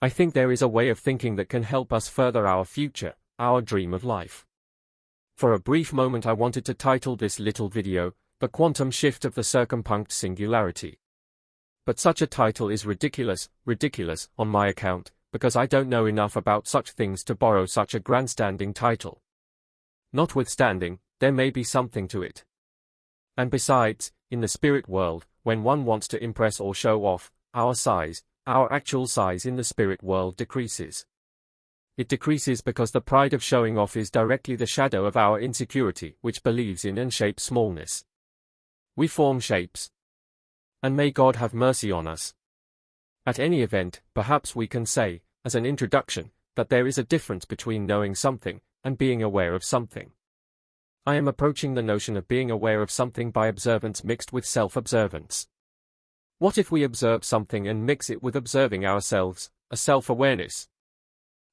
I think there is a way of thinking that can help us further our future, our dream of life. For a brief moment I wanted to title this little video, The Quantum Shift of the Circumpunct Singularity. But such a title is ridiculous on my account, because I don't know enough about such things to borrow such a grandstanding title. Notwithstanding, there may be something to it. And besides, in the spirit world, when one wants to impress or show off, our actual size in the spirit world decreases. It decreases because the pride of showing off is directly the shadow of our insecurity, which believes in and shapes smallness. We form shapes. And may God have mercy on us. At any event, perhaps we can say, as an introduction, that there is a difference between knowing something and being aware of something. I am approaching the notion of being aware of something by observance mixed with self-observance. What if we observe something and mix it with observing ourselves, a self-awareness?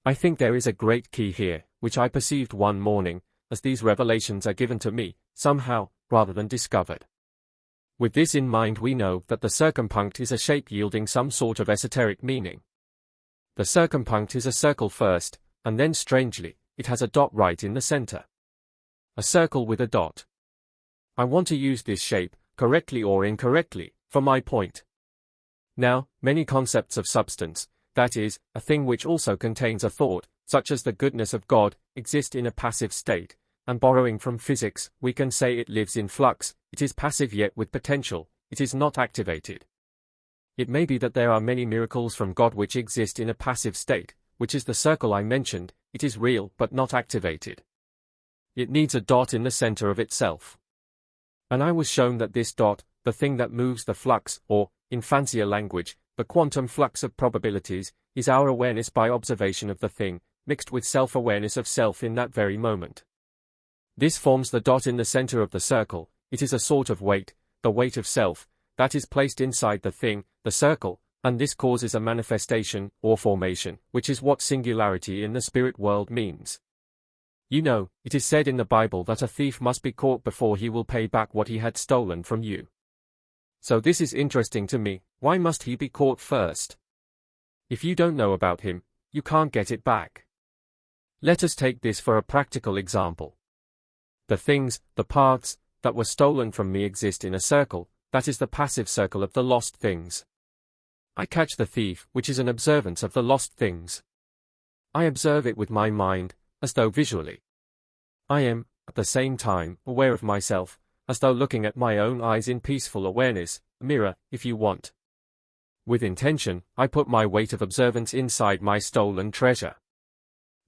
I think there is a great key here, which I perceived one morning, as these revelations are given to me, somehow, rather than discovered. With this in mind we know that the circumpunct is a shape yielding some sort of esoteric meaning. The circumpunct is a circle first, and then strangely, it has a dot right in the center. A circle with a dot. I want to use this shape, correctly or incorrectly, for my point. Now, many concepts of substance, that is, a thing which also contains a thought, such as the goodness of God, exist in a passive state, and borrowing from physics, we can say it lives in flux, it is passive yet with potential, it is not activated. It may be that there are many miracles from God which exist in a passive state, which is the circle I mentioned, it is real but not activated. It needs a dot in the center of itself. And I was shown that this dot, the thing that moves the flux, or, in fancier language, the quantum flux of probabilities, is our awareness by observation of the thing, mixed with self-awareness of self in that very moment. This forms the dot in the center of the circle, it is a sort of weight, the weight of self, that is placed inside the thing, the circle, and this causes a manifestation, or formation, which is what singularity in the spirit world means. You know, it is said in the Bible that a thief must be caught before he will pay back what he had stolen from you. So this is interesting to me, why must he be caught first? If you don't know about him, you can't get it back. Let us take this for a practical example. The things, the paths, that were stolen from me exist in a circle, that is the passive circle of the lost things. I catch the thief, which is an observance of the lost things. I observe it with my mind, as though visually. I am, at the same time, aware of myself, as though looking at my own eyes in peaceful awareness, a mirror, if you want. With intention, I put my weight of observance inside my stolen treasure.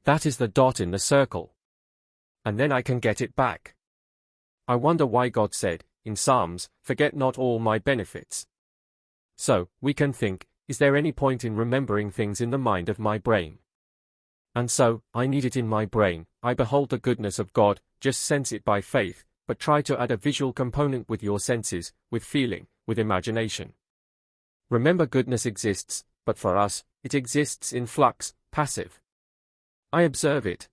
That is the dot in the circle. And then I can get it back. I wonder why God said, in Psalms, "Forget not all my benefits." So, we can think, is there any point in remembering things in the mind of my brain? And so, I need it in my brain, I behold the goodness of God, just sense it by faith, but try to add a visual component with your senses, with feeling, with imagination. Remember, goodness exists, but for us, it exists in flux, passive. I observe it.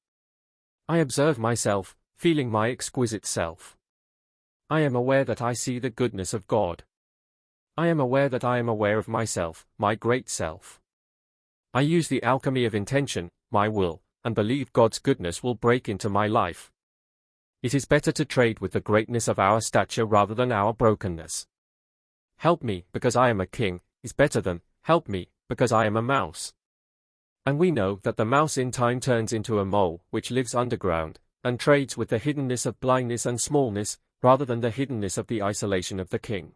I observe myself, feeling my exquisite self. I am aware that I see the goodness of God. I am aware that I am aware of myself, my great self. I use the alchemy of intention, my will, and believe God's goodness will break into my life. It is better to trade with the greatness of our stature rather than our brokenness. Help me, because I am a king, is better than, help me, because I am a mouse. And we know that the mouse in time turns into a mole, which lives underground, and trades with the hiddenness of blindness and smallness, rather than the hiddenness of the isolation of the king.